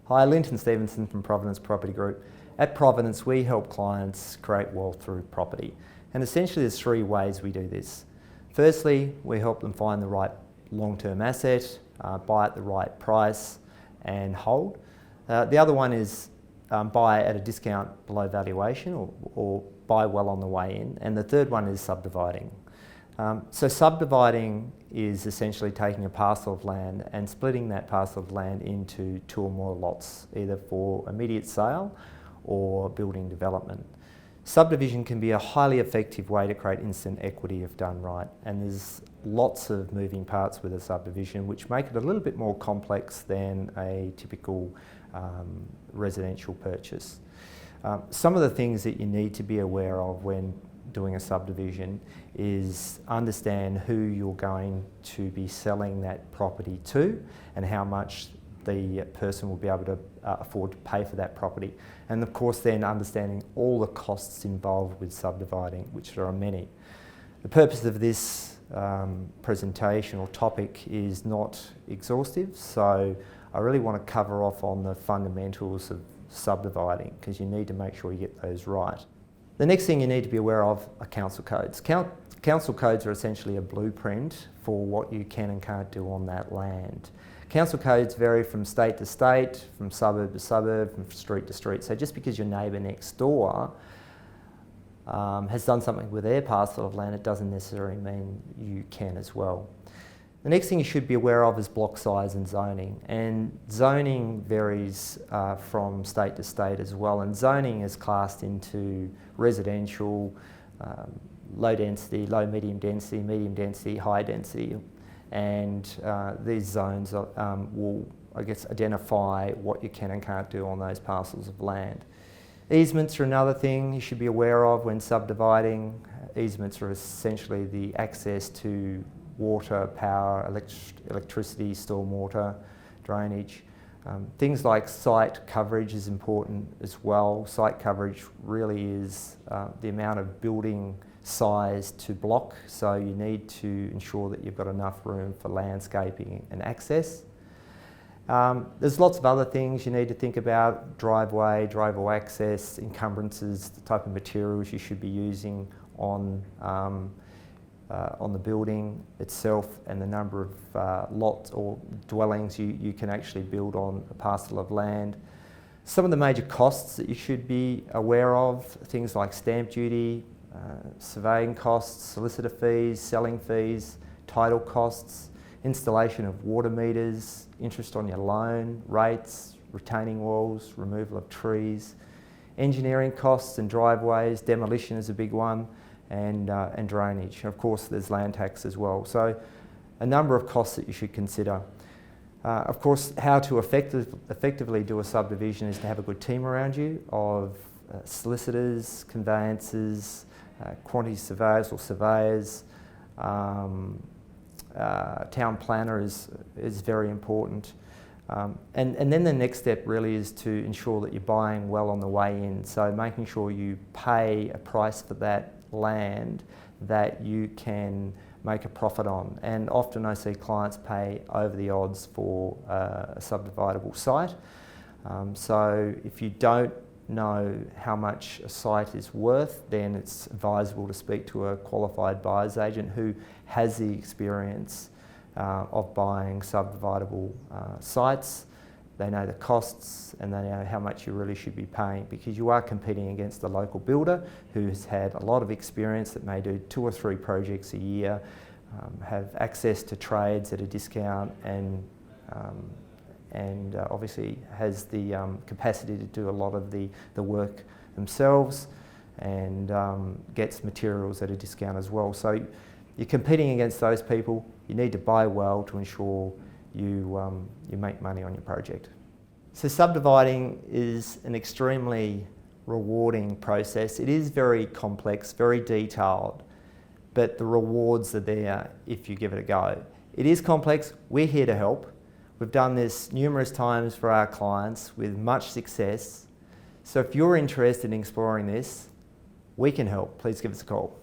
Hi, Linton Stevenson from Providence Property Group. At Providence, we help clients create wealth through property. And essentially there's three ways we do this. Firstly, we help them find the right long-term asset, buy at the right price and hold. The other one is buy at a discount below valuation or buy well on the way in. And the third one is subdividing. So subdividing is essentially taking a parcel of land and splitting that parcel of land into two or more lots, either for immediate sale or building development. Subdivision can be a highly effective way to create instant equity if done right, and there's lots of moving parts with a subdivision which make it a little bit more complex than a typical residential purchase. Some of the things that you need to be aware of when doing a subdivision is understand who you're going to be selling that property to and how much the person will be able to afford to pay for that property. And of course then understanding all the costs involved with subdividing, which there are many. The purpose of this presentation or topic is not exhaustive, so I really want to cover off on the fundamentals of subdividing because you need to make sure you get those right. The next thing you need to be aware of are council codes. Council codes are essentially a blueprint for what you can and can't do on that land. Council codes vary from state to state, from suburb to suburb, from street to street. So just because your neighbour next door has done something with their parcel of land, it doesn't necessarily mean you can as well. The next thing you should be aware of is block size and zoning. And zoning varies from state to state as well. And zoning is classed into residential, low density, low medium density, high density. And these zones will, I guess, identify what you can and can't do on those parcels of land. Easements are another thing you should be aware of when subdividing. Easements are essentially the access to water, power, electricity, stormwater, drainage. Things like site coverage is important as well. Site coverage really is the amount of building size to block, so you need to ensure that you've got enough room for landscaping and access. There's lots of other things you need to think about: driveway access, encumbrances, the type of materials you should be using on the building itself, and the number of lots or dwellings you can actually build on a parcel of land. Some of the major costs that you should be aware of, things like stamp duty, surveying costs, solicitor fees, selling fees, title costs, installation of water meters, interest on your loan, rates, retaining walls, removal of trees, engineering costs and driveways, demolition is a big one, and drainage. Of course there's land tax as well. So a number of costs that you should consider. Of course, how to effectively do a subdivision is to have a good team around you of solicitors, conveyancers, quantity surveyors or surveyors. Town planner is very important. And then the next step really is to ensure that you're buying well on the way in. So making sure you pay a price for that land that you can make a profit on. And often I see clients pay over the odds for a subdividable site. So if you don't know how much a site is worth, then it's advisable to speak to a qualified buyer's agent who has the experience of buying subdividable sites. They know the costs and they know how much you really should be paying, because you are competing against a local builder who's had a lot of experience, that may do 2 or 3 projects a year, have access to trades at a discount, and obviously has the capacity to do a lot of the work themselves, and gets materials at a discount as well. So you're competing against those people. You need to buy well to ensure you make money on your project. So subdividing is an extremely rewarding process. It is very complex, very detailed, but the rewards are there if you give it a go. It is complex. We're here to help. We've done this numerous times for our clients with much success. So if you're interested in exploring this, we can help. Please give us a call.